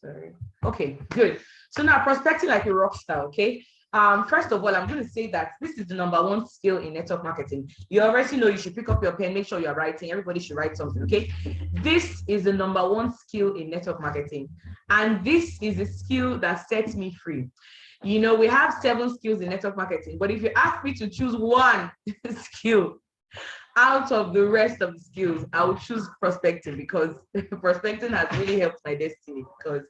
Sorry. Okay, good. So now prospecting like a rock star, okay? First of all, I'm going to say that this is the #1 skill in network marketing. You already know you should pick up your pen, make sure you're writing. Everybody should write something, okay? This is the #1 skill in network marketing. And this is a skill that sets me free. You know, we have 7 skills in network marketing, but if you ask me to choose one skill out of the rest of the skills, I would choose prospecting, because prospecting has really helped my destiny. Because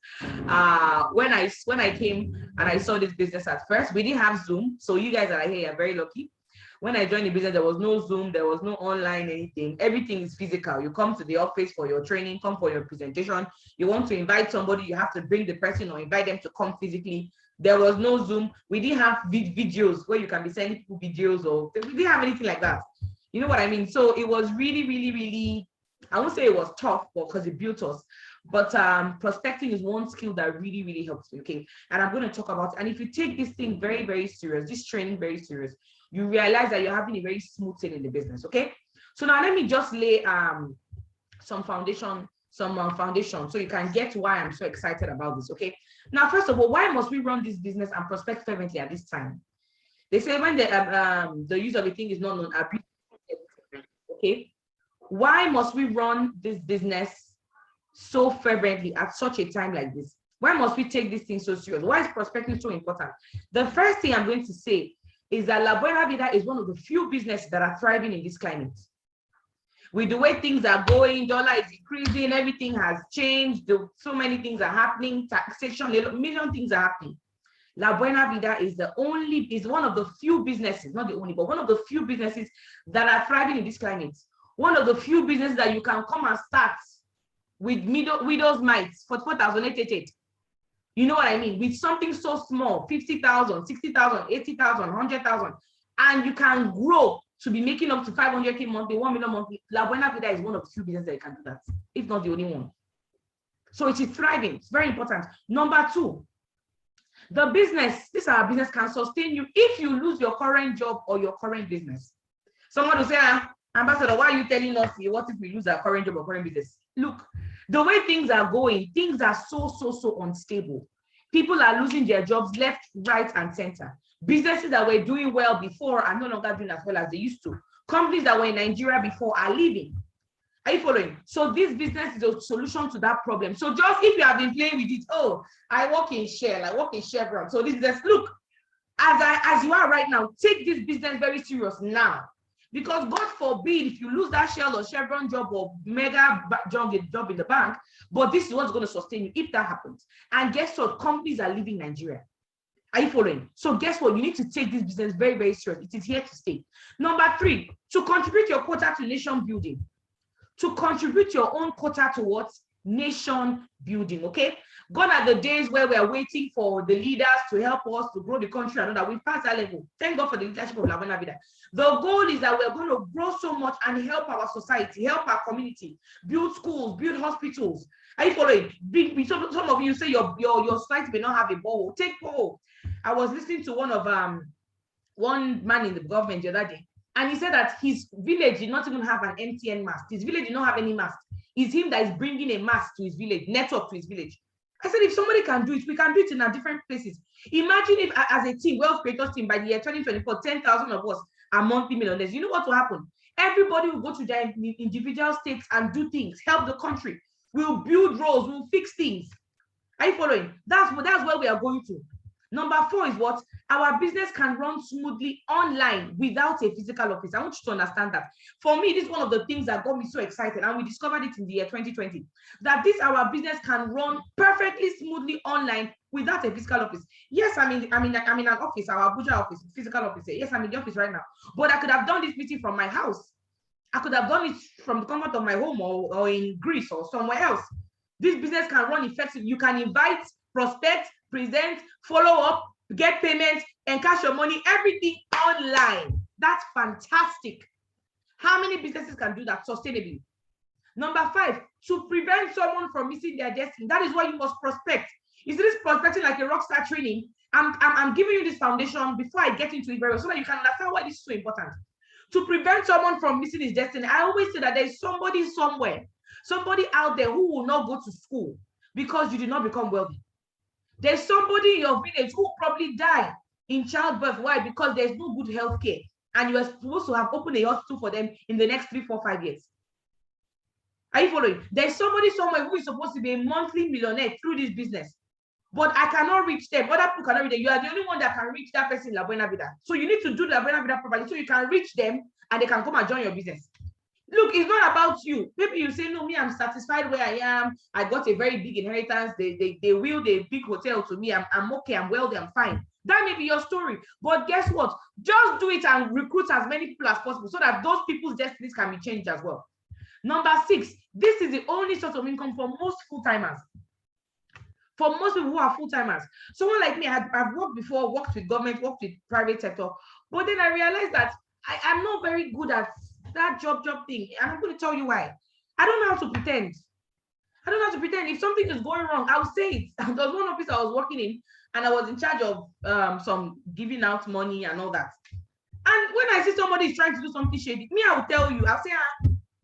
when I came and I saw this business at first, we didn't have Zoom. So you guys that are here are very lucky. When I joined the business, there was no Zoom, there was no online anything. Everything is physical. You come to the office for your training, come for your presentation. You want to invite somebody, you have to bring the person or invite them to come physically. There was no Zoom. We didn't have videos where you can be sending people videos, or we didn't have anything like that. You know what I mean? So it was really, really, really, I won't say it was tough, because it built us. But prospecting is one skill that really, really helps me, okay? And I'm going to talk about it. And if you take this thing very, very serious, this training very serious, you realize that you're having a very smooth thing in the business, okay? So now let me just lay some foundation so you can get why I'm so excited about this, okay? Now, first of all, why must we run this business and prospect fervently at this time? They say when the use of a thing is not known, okay? Why must we run this business so fervently at such a time like this? Why must we take this thing so serious? Why is prospecting so important? The first thing I'm going to say is that La Buena Vida is one of the few businesses that are thriving in this climate. With the way things are going, dollar is increasing, everything has changed, so many things are happening, taxation, a million things are happening. La Buena Vida is one of the few businesses, not the only, but one of the few businesses that are thriving in this climate. One of the few businesses that you can come and start with widow's mites for 4,888. You know what I mean? With something so small, 50,000, 60,000, 80,000, 100,000, and you can grow to be making up to 500K monthly, 1 million monthly. La Buena Vida is one of the few businesses that you can do that, if not the only one. So it is thriving. It's very important. Number 2, the business, this our business can sustain you if you lose your current job or your current business. Someone will say, Ambassador, why are you telling us what if we lose our current job or current business? Look, the way things are going, things are so unstable. People are losing their jobs left, right, and center. Businesses that were doing well before are no longer doing as well as they used to. Companies that were in Nigeria before are leaving. Are you following? So this business is a solution to that problem. So just if you have been playing with it, oh, I work in Shell, I work in Chevron. So this business, look, as you are right now, take this business very serious now. Because God forbid if you lose that Shell or Chevron job or mega job in the bank, but this is what's going to sustain you if that happens. And guess what? Companies are leaving Nigeria. Are you following? So guess what? You need to take this business very, very serious. It is here to stay. Number 3, to contribute your quota to nation building. To contribute your own quota to what? Nation building, okay? Gone are the days where we are waiting for the leaders to help us to grow the country and all that. We've passed that level. Thank God for the leadership of La Buena Vida. The goal is that we're going to grow so much and help our society, help our community, build schools, build hospitals. Are you following? Some of you say your society may not have a borehole. Take borehole. I was listening to one man in the government the other day, and he said that his village did not even have an MTN mast. His village did not have any mast. It's him that is bringing a mast to his village, network to his village. I said, if somebody can do it, we can do it in our different places. Imagine if, as a team, Wealth Creators team, by the year 2024, 10,000 of us are monthly millionaires. You know what will happen? Everybody will go to their individual states and do things, help the country. We'll build roads, we'll fix things. Are you following? That's where we are going to. Number 4 is what? Our business can run smoothly online without a physical office. I want you to understand that. For me, this is one of the things that got me so excited, and we discovered it in the year 2020, that our business can run perfectly smoothly online without a physical office. Yes, I'm in an office, our Abuja office, physical office. Yes, I'm in the office right now, but I could have done this meeting from my house. I could have done it from the comfort of my home or in Greece or somewhere else. This business can run effectively. You can invite, prospect, present, follow up, get payment, and cash your money, everything online. That's fantastic. How many businesses can do that sustainably? Number 5, to prevent someone from missing their destiny. That is why you must prospect. Is this prospecting like a Rockstar training? I'm giving you this foundation before I get into it very well, so that you can understand why this is so important. To prevent someone from missing his destiny, I always say that there is somebody somewhere, somebody out there who will not go to school, because you did not become wealthy. There's somebody in your village who probably died in childbirth. Why? Because there's no good health care. And you are supposed to have opened a hospital for them in the next 3, 4, 5 years. Are you following? There's somebody somewhere who is supposed to be a monthly millionaire through this business, but I cannot reach them. Other people cannot reach them. You are the only one that can reach that person in La Buena Vida. So you need to do La Buena Vida properly so you can reach them and they can come and join your business. Look, it's not about you. Maybe you say, no, me, I'm satisfied where I am. I got a very big inheritance. They willed a big hotel to me. I'm okay. I'm wealthy. I'm fine. That may be your story. But guess what? Just do it and recruit as many people as possible so that those people's destinies can be changed as well. Number 6, this is the only source of income for most full-timers. For most people who are full-timers. Someone like me, I've worked before, worked with government, worked with private sector. But then I realized that I'm not very good at that job thing. And I'm going to tell you why. I don't know how to pretend. I don't know how to pretend. If something is going wrong, I'll say it. There was one office I was working in, and I was in charge of some giving out money and all that. And when I see somebody is trying to do something shady, me, I will tell you, I'll say,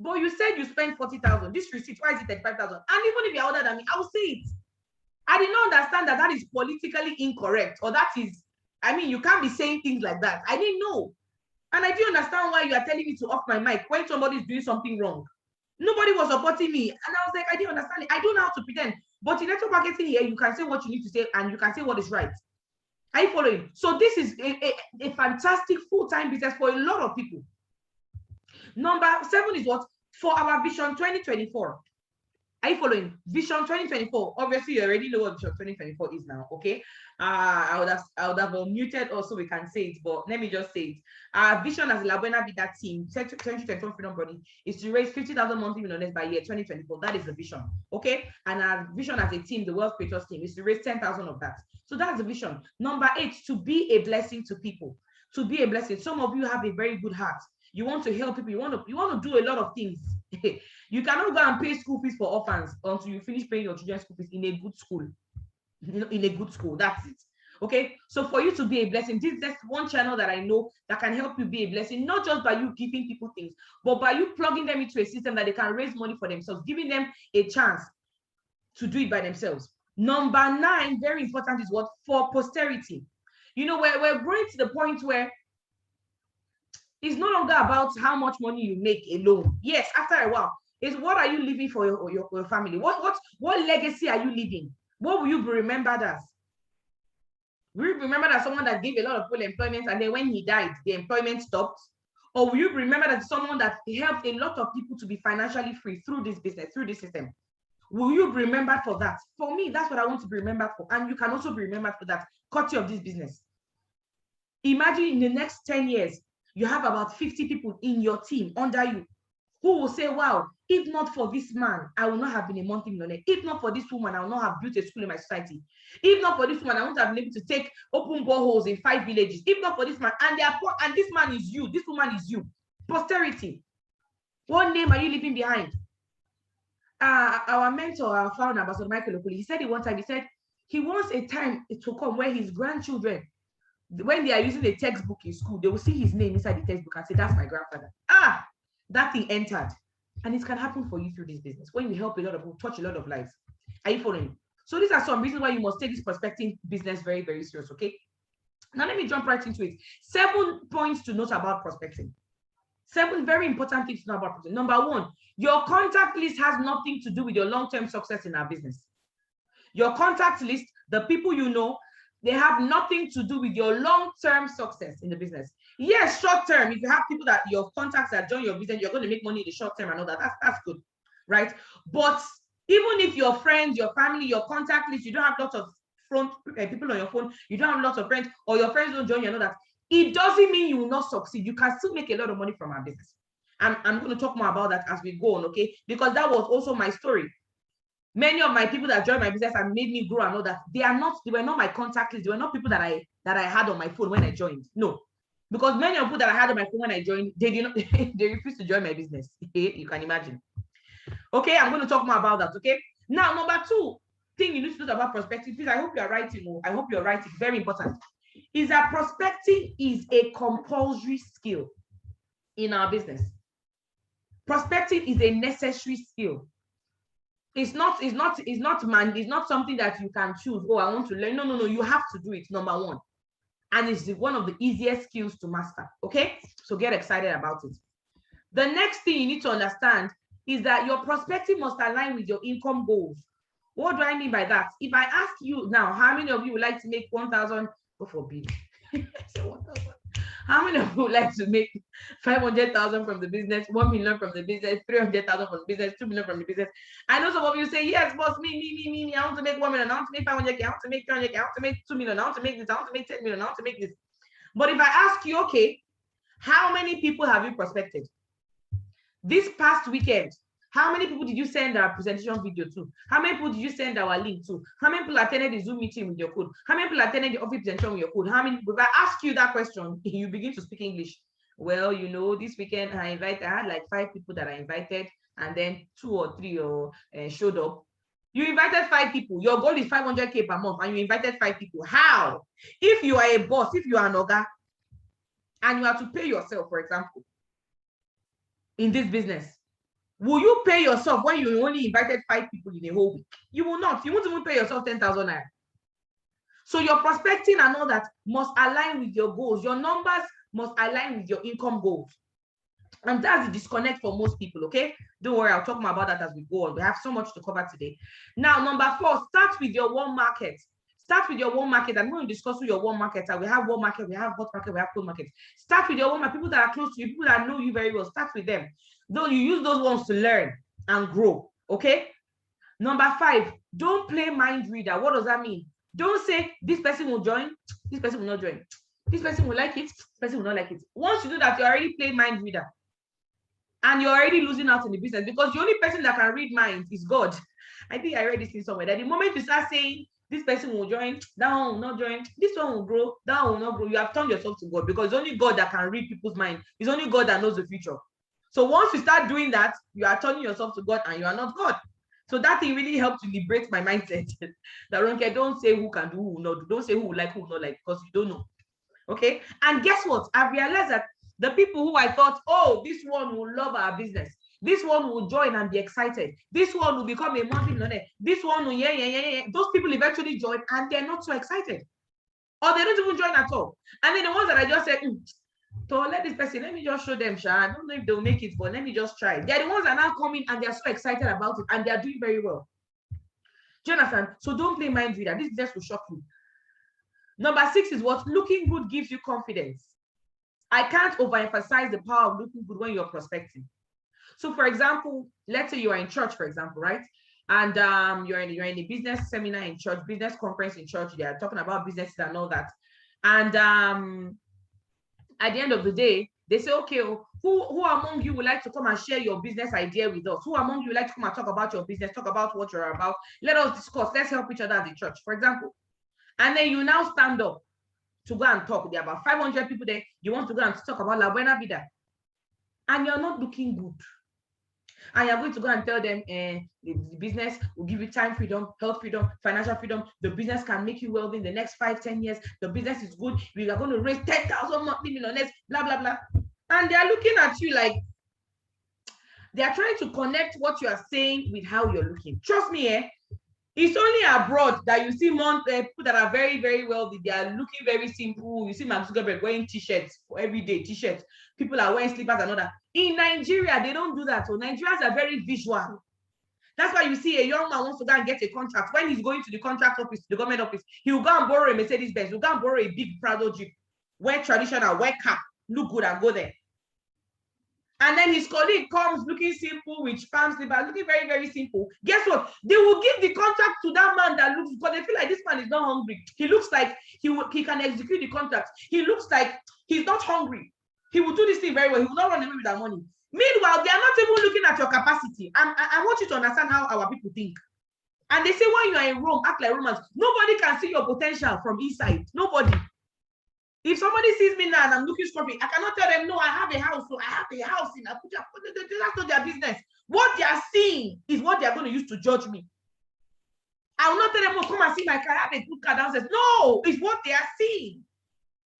but you said you spent 40,000. This receipt, why is it 35,000? And even if you're older than me, I will say it. I did not understand that that is politically incorrect, or that is, I mean, you can't be saying things like that. I didn't know. And I do understand why you are telling me to off my mic when somebody is doing something wrong. Nobody was supporting me. And I was like, I didn't understand it. I don't know how to pretend. But in network marketing here, you can say what you need to say and you can say what is right. Are you following? So this is a fantastic full-time business for a lot of people. Number 7 is what? For our Vision 2024. Are you following? Vision 2024. Obviously, you already know what Vision 2024 is now, okay? I would have unmuted also, we can say it, but let me just say it. Our vision as a La Buena Vida team, 2024 Freedom Body, is to raise 50,000 monthly millionaires by year 2024. That is the vision, okay? And our vision as a team, the Wealth Creators team, is to raise 10,000 of that. So that's the vision. Number 8, to be a blessing to people. To be a blessing. Some of you have a very good heart. You want to help people. You want to do a lot of things. You cannot go and pay school fees for orphans until you finish paying your children's school fees in a good school. In a good school, that's it. Okay, so for you to be a blessing, this is one channel that I know that can help you be a blessing, not just by you giving people things, but by you plugging them into a system that they can raise money for themselves, giving them a chance to do it by themselves. Number 9, very important, is what? For posterity. You know, we're growing to the point where it's no longer about how much money you make alone. Yes, after a while, it's what are you leaving for your family? What legacy are you leaving? What will you be remembered as? Will you be remembered as someone that gave a lot of people employment and then when he died, the employment stopped? Or will you be remembered as someone that helped a lot of people to be financially free through this business, through this system? Will you be remembered for that? For me, that's what I want to be remembered for. And you can also be remembered for that, courtesy of this business. Imagine in the next 10 years, you have about 50 people in your team under you who will say, wow, if not for this man, I will not have been a monthly millionaire. If not for this woman, I will not have built a school in my society. If not for this woman, I won't have been able to open boreholes in 5 villages. If not for this man, and this man is you, this woman is you. Posterity. What name are you leaving behind? Our mentor, our founder, Ambassador Michael Okuli, he said it one time, he said he wants a time to come where his grandchildren, when they are using a textbook in school, they will see his name inside the textbook and say, that's my grandfather. That thing entered. And it can happen for you through this business. When you help a lot of people, touch a lot of lives. Are you following? So these are some reasons why you must take this prospecting business very, very serious, okay? Now let me jump right into it. 7 points to note about prospecting. 7 very important things to know about prospecting. Number 1, your contact list has nothing to do with your long-term success in our business. Your contact list, the people you know, they have nothing to do with your long-term success in the business. Yes, short-term, if you have people that your contacts that join your business, you're going to make money in the short term and all that. That's good, right? But even if your friends, your family, your contact list, you don't have lots of people on your phone, you don't have lots of friends, or your friends don't join you and all that, it doesn't mean you will not succeed. You can still make a lot of money from our business. I'm going to talk more about that as we go on, okay? Because that was also my story. Many of my people that joined my business and made me grow and all that, they were not my contact list. They were not people that I had on my phone when I joined. No, because many of the people that I had on my phone when I joined, they did not, they refused to join my business. You can imagine. Okay, I'm going to talk more about that. Okay. Now, number 2 thing you need to know about prospecting, please. I hope you are writing. I hope you're writing. Very important. Is that prospecting is a compulsory skill in our business. Prospecting is a necessary skill. It's not something that you can choose. Oh, I want to learn. No. You have to do it, number one. And it's one of the easiest skills to master. Okay, so get excited about it. The next thing you need to understand is that your prospecting must align with your income goals. What do I mean by that? If I ask you now, how many of you would like to make 1,000? God forbid. How many of you would like to make 500,000 from the business, 1 million from the business, 300,000 from the business, 2 million from the business? I know some of you say, yes, boss, me. I want to make 1 million. I want to make 500K. I want to make 300K. I want to make 2 million. I want to make this. I want to make 10 million. I want to make this. But if I ask you, okay, how many people have you prospected? This past weekend, how many people did you send our presentation video to? How many people did you send our link to? How many people attended the Zoom meeting with your code? How many people attended the office presentation with your code? How many people? If I ask you that question, you begin to speak English. Well, this weekend I had like 5 people that I invited, and then 2 or 3 showed up. You invited 5 people. Your goal is 500K per month, and you invited 5 people. How? If you are a boss, if you are an oga, and you have to pay yourself, for example, in this business, will you pay yourself when you only invited 5 people in a whole week? You will not. You won't even pay yourself 10,000 naira. So your prospecting and all that must align with your goals. Your numbers must align with your income goals. And that's the disconnect for most people, okay? Don't worry, I'll talk more about that as we go on. We have so much to cover today. Now, number 4, start with your warm market. Start with your warm market. I'm going to discuss with your warm market. We have warm market, we have hot market, we have cold market. Start with your warm market. People that are close to you, people that know you very well, start with them. Though you use those ones to learn and grow, okay? Number 5, don't play mind reader. What does that mean? Don't say, this person will join, this person will not join. This person will like it, this person will not like it. Once you do that, you already play mind reader. And you're already losing out in the business, because the only person that can read minds is God. I think I read this thing somewhere, that the moment you start saying, this person will join, that one will not join, this one will grow, that one will not grow, you have turned yourself to God, because it's only God that can read people's minds. It's only God that knows the future. So once you start doing that, you are turning yourself to God, and you are not God. So that thing really helped to liberate my mindset. That Ronke, don't say who can do, who will not do. Don't say who will like, who will not like, because you don't know. Okay? And guess what? I realized that the people who I thought, oh, this one will love our business, this one will join and be excited, this one will become a multi-millionaire, this one will, yeah. Those people eventually join, and they're not so excited. Or they don't even join at all. And then the ones that I just said, so let this person, let me just show them, Sha. I don't know if they'll make it, but let me just try. They're the ones that are now coming, and they're so excited about it, and they're doing very well. Jonathan, so don't play mind reader. This just will shock you. Number 6 is what? Looking good gives you confidence. I can't overemphasize the power of looking good when you're prospecting. So for example, let's say you are in church, for example, right? And you're in a business seminar in church, business conference in church. They are talking about businesses and all that. And at the end of the day, they say, okay, who among you would like to come and share your business idea with us? Who among you would like to come and talk about your business, talk about what you're about? Let us discuss. Let's help each other at the church, for example. And then you now stand up to go and talk. There are about 500 people there. You want to go and talk about La Buena Vida. And you're not looking good. And you're going to go and tell them the business will give you time freedom, health freedom, financial freedom. The business can make you wealthy in the next 5-10 years. The business is good. We are going to raise 10,000 monthly millionaires, blah, blah, blah. And they're looking at you like they're trying to connect what you are saying with how you're looking. Trust me, it's only abroad that you see people that are very, very wealthy. They are looking very simple. You see Mark Zuckerberg wearing t-shirts for everyday t-shirts. People are wearing slippers and all that. In Nigeria, they don't do that. So Nigerians are very visual. That's why you see a young man wants to go and get a contract. When he's going to the contract office, the government office, he will go and borrow a Mercedes Benz. He'll go and borrow a big Prado Jeep, wear traditional, wear cap, look good and go there. And then his colleague comes looking simple with palm slippers, looking very, very simple. Guess what? They will give the contract to that man that looks, because they feel like this man is not hungry. He looks like he can execute the contract. He looks like he's not hungry. He will do this thing very well. He will not run away with that money. Meanwhile, they are not even looking at your capacity. I want you to understand how our people think. And they say when you are in Rome, act like Romans. Nobody can see your potential from inside. Nobody. If somebody sees me now and I'm looking scruffy, I cannot tell them, no, I have a house. So I have a house in Abuja. That's not their business. What they are seeing is what they are going to use to judge me. I will not tell them, oh, come and see my car. I have a good car downstairs. No, it's what they are seeing.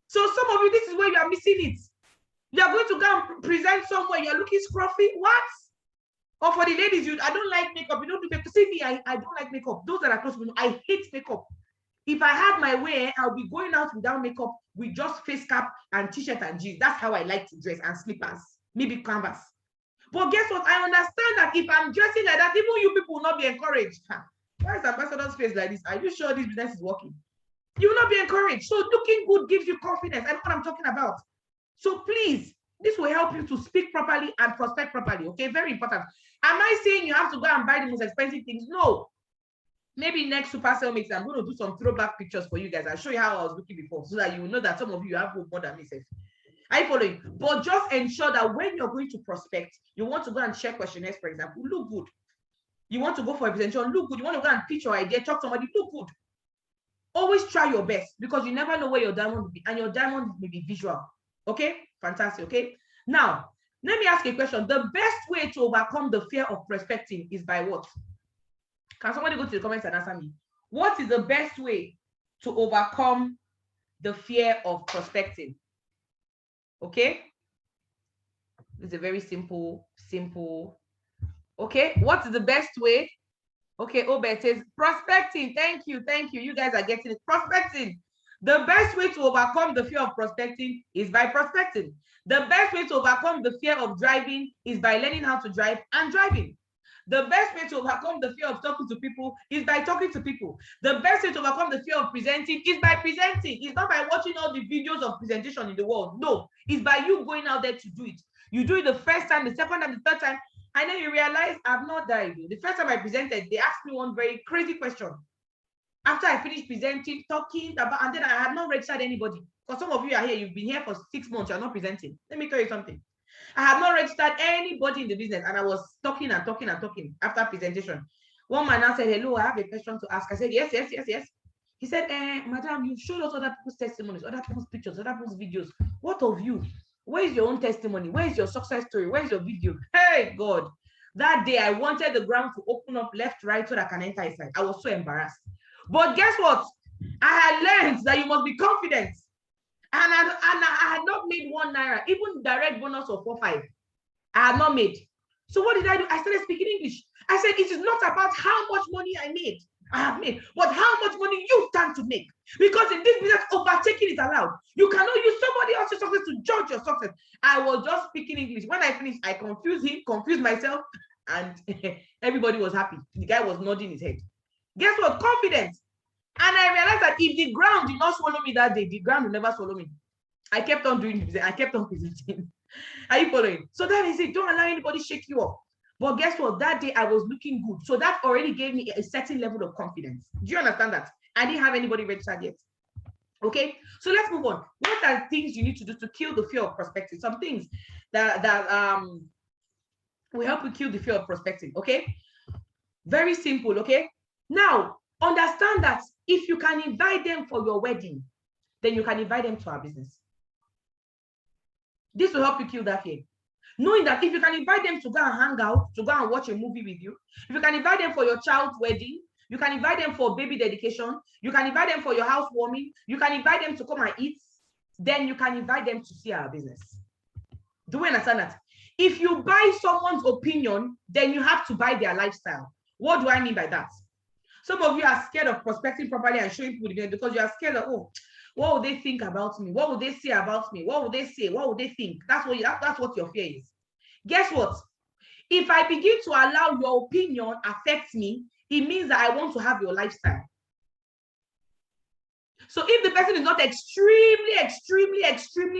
So some of you, this is where you are missing it. You are going to go and present somewhere. You're looking scruffy. What? Or for the ladies, I don't like makeup. You don't do makeup. See me, I don't like makeup. Those that are close to me, I hate makeup. If I had my way, I'll be going out without makeup with just face cap and t-shirt and jeans. That's how I like to dress, and slippers, maybe canvas. But guess what? I understand that if I'm dressing like that, even you people will not be encouraged. Why is Ambassador's face like this? Are you sure this business is working? You will not be encouraged. So looking good gives you confidence. I know what I'm talking about. So please, this will help you to speak properly and prospect properly. Okay, very important. Am I saying you have to go and buy the most expensive things? No. Maybe next Super Sale Mix, I'm going to do some throwback pictures for you guys. I'll show you how I was looking before, so that you will know that some of you have more than me. Are you following? But just ensure that when you're going to prospect, you want to go and share questionnaires, for example, look good. You want to go for a presentation, look good. You want to go and pitch your idea, talk to somebody, look good. Always try your best, because you never know where your diamond will be, and your diamond may be visual. Okay, fantastic. Okay, now let me ask you a question. The best way to overcome the fear of prospecting is by what? Can somebody go to the comments and answer me? What is the best way to overcome the fear of prospecting? Okay, it's a very simple. Okay, what is the best way? Okay, Obed says prospecting. Thank you. You guys are getting it. Prospecting. The best way to overcome the fear of prospecting is by prospecting. The best way to overcome the fear of driving is by learning how to drive and driving. The best way to overcome the fear of talking to people is by talking to people. The best way to overcome the fear of presenting is by presenting. It's not by watching all the videos of presentation in the world. No, it's by you going out there to do it. You do it the first time, the second time, the third time, and then you realize I've not died. The first time I presented, they asked me one very crazy question. After I finished presenting, talking about, and then I had not registered anybody. Because some of you are here, you've been here for 6 months, you're not presenting. Let me tell you something. I have not registered anybody in the business, and I was talking after presentation. One man now said, hello, I have a question to ask. I said, yes. He said, madam, you've showed us other people's testimonies, other people's pictures, other people's videos. What of you? Where is your own testimony? Where is your success story? Where is your video? Hey, God. That day, I wanted the ground to open up left, right, so that I can enter inside. I was so embarrassed. But guess what? I had learned that you must be confident. And I had not made 1 naira, even direct bonus of 4-5. I had not made. So what did I do? I started speaking English. I said, it is not about how much money I have made, but how much money you stand to make. Because in this business, overtaking is allowed. You cannot use somebody else's success to judge your success. I was just speaking English. When I finished, I confused him, confused myself, and everybody was happy. The guy was nodding his head. Guess what? Confidence. And I realized that if the ground did not swallow me that day, the ground will never swallow me. I kept on doing it. I kept on presenting. Are you following? So that is it. Don't allow anybody shake you up. But guess what? That day I was looking good. So that already gave me a certain level of confidence. Do you understand that? I didn't have anybody registered yet. Okay, so let's move on. What are things you need to do to kill the fear of prospecting? Some things that will help you kill the fear of prospecting. Okay, very simple. Okay, now understand that if you can invite them for your wedding, then you can invite them to our business. This will help you kill that fear. Knowing that if you can invite them to go and hang out, to go and watch a movie with you, if you can invite them for your child's wedding, you can invite them for baby dedication, you can invite them for your housewarming, you can invite them to come and eat, then you can invite them to see our business. Do you understand that? If you buy someone's opinion, then you have to buy their lifestyle. What do I mean by that? Some of you are scared of prospecting properly and showing people the business because you are scared of, oh, what will they think about me? What will they say about me? What will they say? What will they think? That's what your fear is. Guess what? If I begin to allow your opinion affect me, it means that I want to have your lifestyle. So if the person is not extremely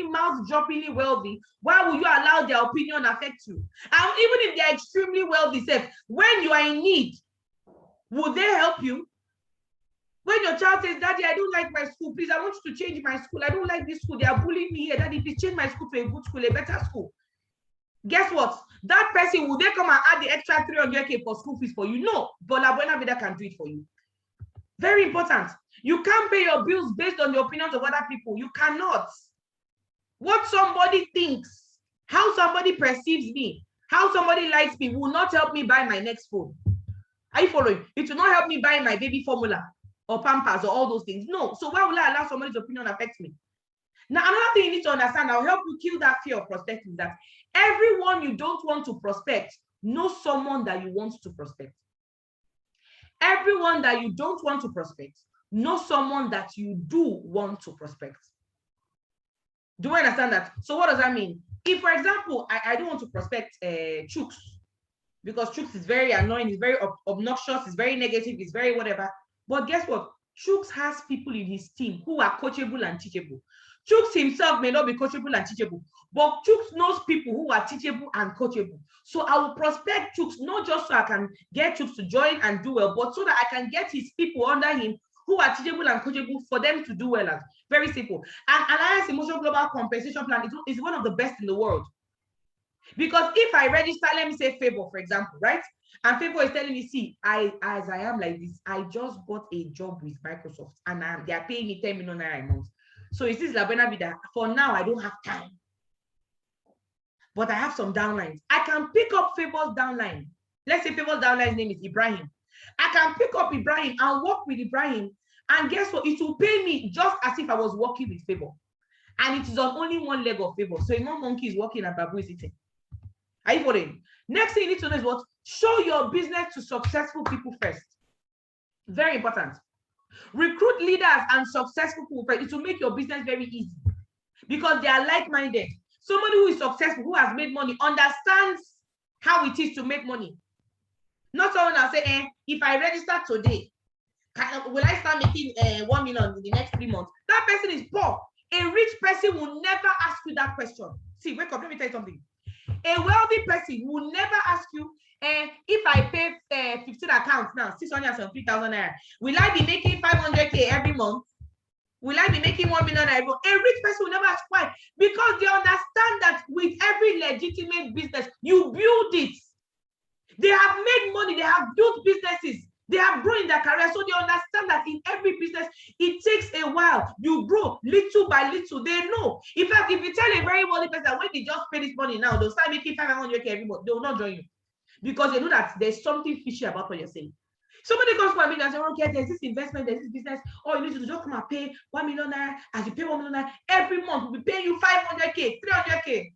mouth-droppingly wealthy, why will you allow their opinion affect you? And even if they're extremely wealthy, when you are in need, will they help you? When your child says, Daddy, I don't like my school, please, I want you to change my school. I don't like this school. They are bullying me here. Daddy, please change my school to a good school, a better school. Guess what? That person, will they come and add the extra 300K for school fees for you? No, but La Buena Vida can do it for you. Very important. You can't pay your bills based on the opinions of other people. You cannot. What somebody thinks, how somebody perceives me, how somebody likes me will not help me buy my next phone. Are you following? It will not help me buy my baby formula or Pampers or all those things. No. So why will I allow somebody's opinion affect me? Now, another thing you need to understand, I'll help you kill that fear of prospecting, that everyone you don't want to prospect know someone that you want to prospect. Everyone that you don't want to prospect, know someone that you do want to prospect. Do you understand that? So what does that mean? If, for example, I don't want to prospect Chooks, because Chooks is very annoying, it's very obnoxious, it's very negative, it's very whatever. But guess what? Chooks has people in his team who are coachable and teachable. Chooks himself may not be coachable and teachable, but Chooks knows people who are teachable and coachable. So I will prospect Chooks, not just so I can get Chooks to join and do well, but so that I can get his people under him who are teachable and coachable for them to do well at. Very simple. And Alliance Emotional Global Compensation Plan is one of the best in the world. Because if I register, let me say Favor, for example, right? And Favor is telling me, see, as I am like this, I just got a job with Microsoft and they are paying me 10 million naira a month. So it is Labena Vida. For now, I don't have time. But I have some downlines. I can pick up Favor's downline. Let's say Favor's downline's name is Ibrahim. I can pick up Ibrahim and work with Ibrahim. And guess what? It will pay me just as if I was working with Favor. And it is on only one leg of Favor. So one monkey is working and Babu is eating. Are you following? Next thing you need to know is what? Show your business to successful people first. Very important. Recruit leaders and successful people first. It will make your business very easy because they are like-minded. Somebody who is successful, who has made money, understands how it is to make money. Not someone that say, if I register today, will I start making 1 million in the next 3 months? That person is poor. A rich person will never ask you that question. See, wake up, let me tell you something. A wealthy person will never ask you, if I pay 15 accounts now, 673,000 naira, will I be making 500K every month? Will I be making 1 million every month? A rich person will never ask why. Because they understand that with every legitimate business, you build it. They have made money, they have built businesses, they have grown in their career, so they understand that in every business, it takes a while. You grow little by little. They know. In fact, if you tell a very wealthy person that when they just pay this money now, they'll start making 500K every month, they will not join you because they know that there's something fishy about what you're saying. Somebody comes to me and says, okay, there's this investment, there's this business. Oh, you need to just come and pay 1 million naira. As you pay 1 million naira every month, we'll be paying you 500K, 300K.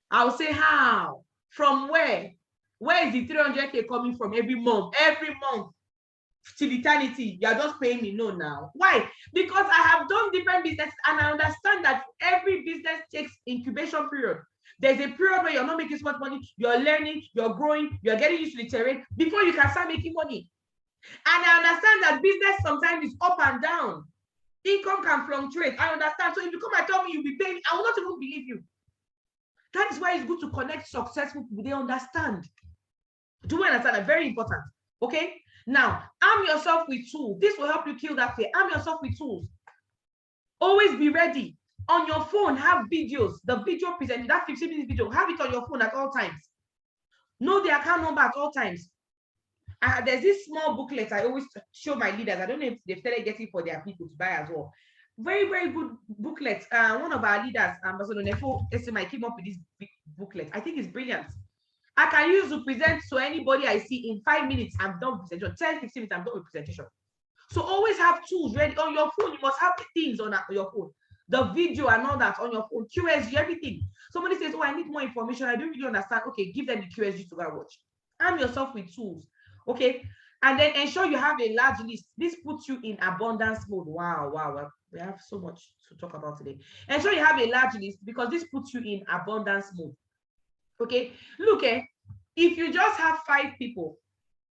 I'll say, how? From where? Where is the 300K coming from every month? Every month till eternity, you are just paying me. No, now. Why? Because I have done different businesses and I understand that every business takes incubation period. There's a period where you're not making so much money, you're learning, you're growing, you're getting used to the terrain before you can start making money. And I understand that business sometimes is up and down. Income can fluctuate. I understand. So if you come and tell me you'll be paying, I will not even believe you. That is why it's good to connect successful people. They understand. Do you understand? That's very important. Okay? Now, arm yourself with tools. This will help you kill that fear. Arm yourself with tools. Always be ready. On your phone, have videos. The video presented, that 15-minute video, have it on your phone at all times. Know the account number at all times. There's this small booklet I always show my leaders. I don't know if they've started getting for their people to buy as well. Very, very good booklet. One of our leaders, Ambassador Nefo Esima, came up with this big booklet. I think it's brilliant. I can use to present to anybody I see in 5 minutes. I'm done with presentation. 10, 15 minutes, I'm done with presentation. So always have tools ready on your phone. You must have things on your phone. The video and all that on your phone, QSG, everything. Somebody says, oh, I need more information. I don't really understand. Okay, give them the QSG to go watch. Arm yourself with tools. Okay. And then ensure you have a large list. This puts you in abundance mode. Wow. We have so much to talk about today. Ensure you have a large list because this puts you in abundance mode. Okay. Look, if you just have 5 people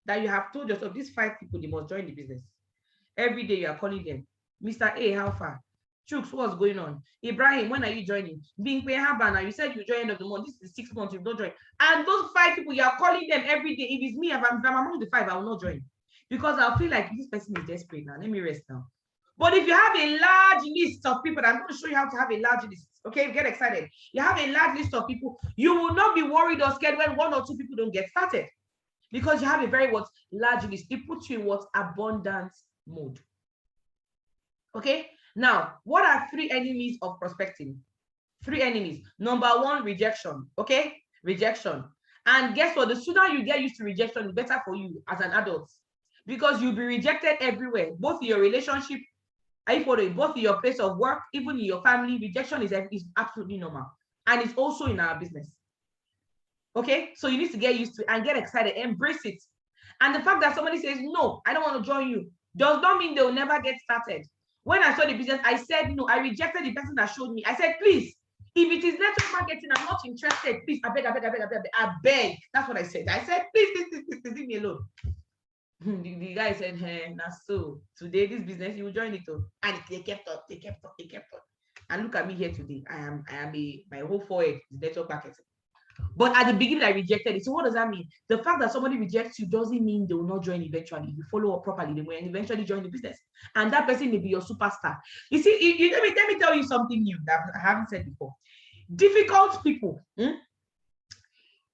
that you have told yourself, these 5 people, they must join the business. Every day you are calling them. Mr. A, how far? Chooks, what's going on? Ibrahim, when are you joining? Being pay Habana, you said you join end of the month. This is 6 months, you don't join. And those 5 people, you are calling them every day. If it's me, if I'm among the 5, I will not join. Because I'll feel like this person is desperate now. Let me rest now. But if you have a large list of people, I'm going to show you how to have a large list. Okay, get excited. You have a large list of people. You will not be worried or scared when 1 or 2 people don't get started. Because you have a very large list. It puts you in abundance mode. Okay. Now, what are 3 enemies of prospecting? 3 enemies. Number 1, rejection. Okay? Rejection. And guess what? The sooner you get used to rejection, the better for you as an adult. Because you'll be rejected everywhere. Both in your relationship, both in your place of work, even in your family. Rejection is absolutely normal. And it's also in our business. Okay, so you need to get used to it and get excited, embrace it. And the fact that somebody says, no, I don't want to join you, does not mean they will never get started. When I saw the business, I said no. I rejected the person that showed me. I said, please, if it is network marketing, I'm not interested. Please, I beg, I beg, I beg, I beg, I beg. That's what I said. I said, please, leave me alone. The guy said, hey, that's so. Today, this business, you will join it. And they kept up. And look at me here today. My whole forehead is network marketing. But at the beginning, I rejected it. So what does that mean? The fact that somebody rejects you doesn't mean they will not join eventually. You follow up properly, they will eventually join the business. And that person may be your superstar. You see, let me tell you something new that I haven't said before. Difficult people,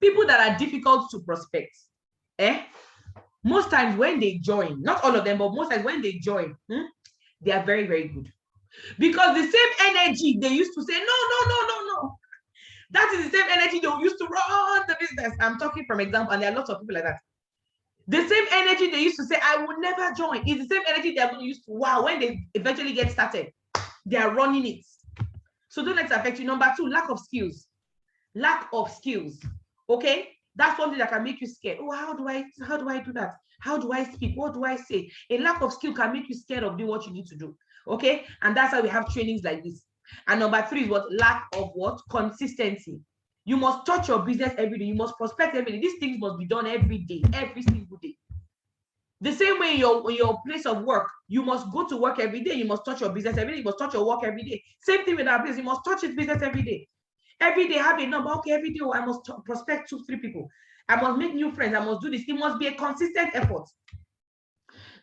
people that are difficult to prospect, most times when they join, not all of them, but most times when they join, they are very, very good. Because the same energy they used to say, no. That is the same energy they used to run the business. I'm talking from example, and there are lots of people like that. The same energy they used to say, I will never join, is the same energy they're going to use to, wow, when they eventually get started, they are running it. So don't let it affect you. Number 2, lack of skills. Lack of skills. Okay? That's something that can make you scared. Oh, how do I do that? How do I speak? What do I say? A lack of skill can make you scared of doing what you need to do. Okay? And that's why we have trainings like this. And number 3 is what? Lack of what? Consistency. You must touch your business every day. You must prospect every day. These things must be done every day, every single day. The same way in your place of work, you must go to work every day. You must touch your business every day. You must touch your work every day. Same thing with our business. You must touch his business every day. Every day, have a number. Okay, every day I must prospect 2-3 people. I must make new friends. I must do this. It must be a consistent effort.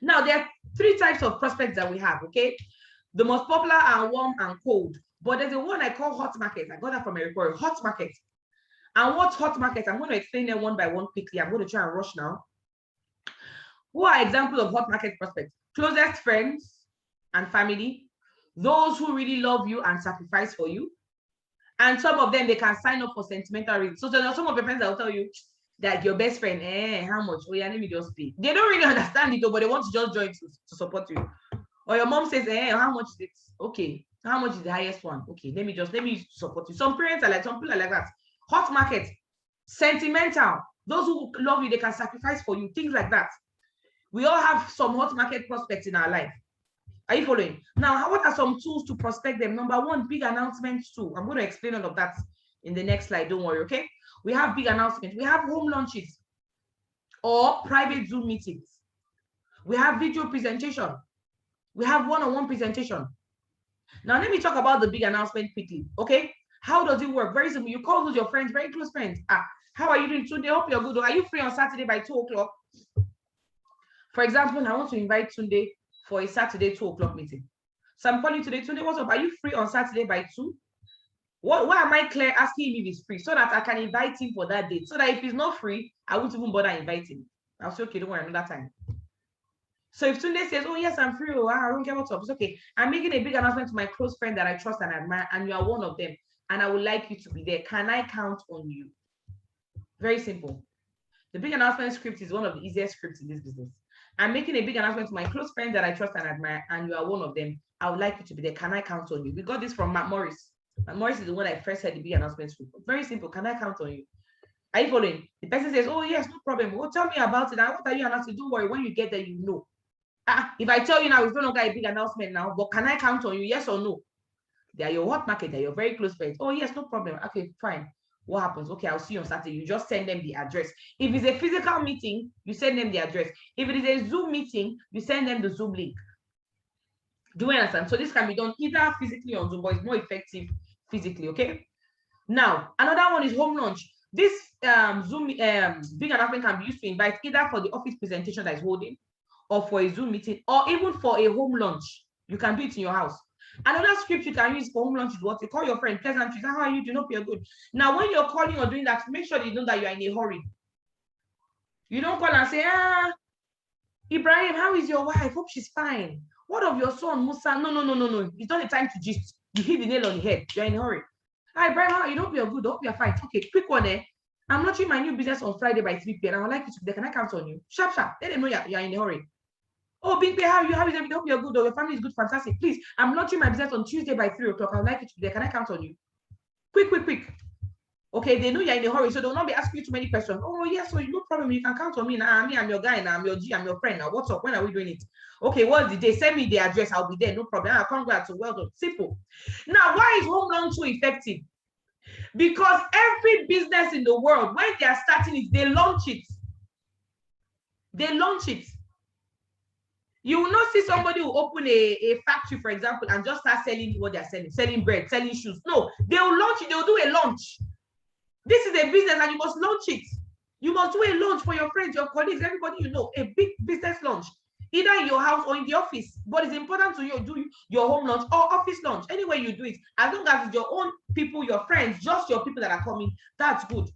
Now, there are 3 types of prospects that we have, okay? The most popular are warm and cold. But there's a one I call hot market. I got that from a report. Hot market. And what's hot market? I'm going to explain them one by one quickly. I'm going to try and rush now. Who are examples of hot market prospects? Closest friends and family. Those who really love you and sacrifice for you. And some of them, they can sign up for sentimental reasons. So there are some of your friends that will tell you that your best friend, how much? Oh yeah, let me just pay. They don't really understand it though, but they want to just join to support you. Or your mom says, how much is it? Okay. How much is the highest one? Okay, let me support you. Some parents are like, some people are like that. Hot market, sentimental. Those who love you, they can sacrifice for you. Things like that. We all have some hot market prospects in our life. Are you following? Now, what are some tools to prospect them? Number 1, big announcements tool. I'm going to explain all of that in the next slide. Don't worry, okay? We have big announcements. We have home launches or private Zoom meetings. We have video presentation. We have one-on-one presentation. Now, let me talk about the big announcement quickly, okay? How does it work? Very simple. You call those your friends, very close friends. How are you doing today? Hope you're good. Are you free on Saturday by 2 o'clock? For example, I want to invite Tunde for a Saturday 2 o'clock meeting. So I'm calling today. Tunde, what's up? Are you free on Saturday by 2? Why am I asking him if he's free? So that I can invite him for that date. So that if he's not free, I won't even bother inviting. I'll say, okay, don't worry, another time. So if Tunde says, oh, yes, I'm free, I don't care what's up, it's okay. I'm making a big announcement to my close friend that I trust and admire, and you are one of them, and I would like you to be there. Can I count on you? Very simple. The big announcement script is one of the easiest scripts in this business. I'm making a big announcement to my close friend that I trust and admire, and you are one of them. I would like you to be there. Can I count on you? We got this from Matt Morris. Matt Morris is the one I first heard the big announcement script. Very simple. Can I count on you? Are you following? The person says, oh, yes, no problem. Well, tell me about it. And what are you announcing? Don't worry. When you get there, you know. If I tell you now, it's no longer a big announcement now, but can I count on you? Yes or no? They are your hot market. They're your very close friends. Oh, yes, no problem. Okay, fine. What happens? Okay, I'll see you on Saturday. You just send them the address. If it's a physical meeting, you send them the address. If it is a Zoom meeting, you send them the Zoom link. Do you understand? So this can be done either physically on Zoom, but it's more effective physically, okay? Now, another one is home launch. This Zoom big announcement can be used to invite either for the office presentation that is holding, or for a Zoom meeting, or even for a home launch. You can do it in your house. Another script you can use for home launch is what you call your friend, pleasantries. How are you? Do you know you're good? Now, when you're calling or doing that, make sure you know that you're in a hurry. You don't call and say, Ibrahim, how is your wife? Hope she's fine. What of your son, Musa? No. It's not the time to gist. You hit the nail on the head. You're in a hurry. Hi, Ibrahim, how are you? Hope you're good. Hope you're fine. Okay, quick one there. I'm launching my new business on Friday by 3 p.m. I would like you to be there. Can I count on you? Sharp. Let them know you're in a hurry. Oh, Big Pay, how are you? How is everything? Hope you're good. Or your family is good. Fantastic. Please, I'm launching my business on Tuesday by 3 o'clock. I would like you to be there. Can I count on you? Quick. Okay, they know you're in a hurry, so they'll not be asking you too many questions. Oh, yes, so no problem. You can count on me now. Me, I'm your guy now. I'm your G. I'm your friend now. What's up? When are we doing it? Okay, what's the day? Send me the address. I'll be there. No problem. I'll come back to well done. Simple. Now, why is home loan so effective? Because every business in the world, when they are starting it, they launch it. They launch it. You will not see somebody who open a factory, for example, and just start selling what they're selling bread, selling shoes. No, they will launch it. They will do a launch. This is a business and you must launch it. You must do a launch for your friends, your colleagues, everybody you know, a big business launch, either in your house or in the office. But it's important to you do your home launch or office launch. Anyway you do it, as long as it's your own people, your friends, just your people that are coming, that's good.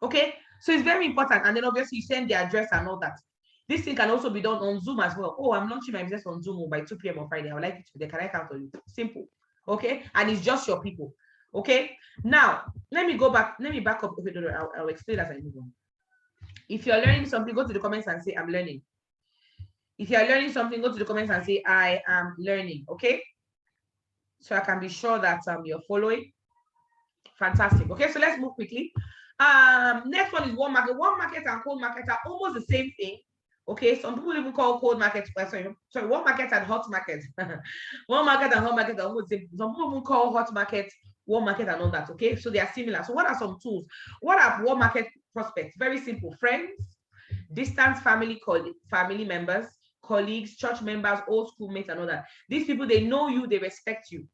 Okay, so it's very important. And then obviously you send the address and all that. This thing can also be done on Zoom as well. Oh, I'm launching my business on Zoom by 2 p.m. on Friday. I would like it to be there. Can I count on you? Simple. Okay, and it's just your people. Okay, now let me go back. Let me back up. Okay, I'll explain as I move on. If you're learning something, go to the comments and say I'm learning. If you're learning something, go to the comments and say I am learning. Okay, so I can be sure that you're following. Fantastic. Okay, so let's move quickly. Next one is warm market. Warm market and cold market are almost the same thing. Okay, some people even call cold market, sorry, warm market and hot market. Warm market and hot market are almost the same. Some people even call hot market, warm market and all that. Okay, so they are similar. So what are some tools? What are warm market prospects? Very simple. Friends, distant family members, colleagues, church members, old schoolmates and all that. These people, they know you, they respect you.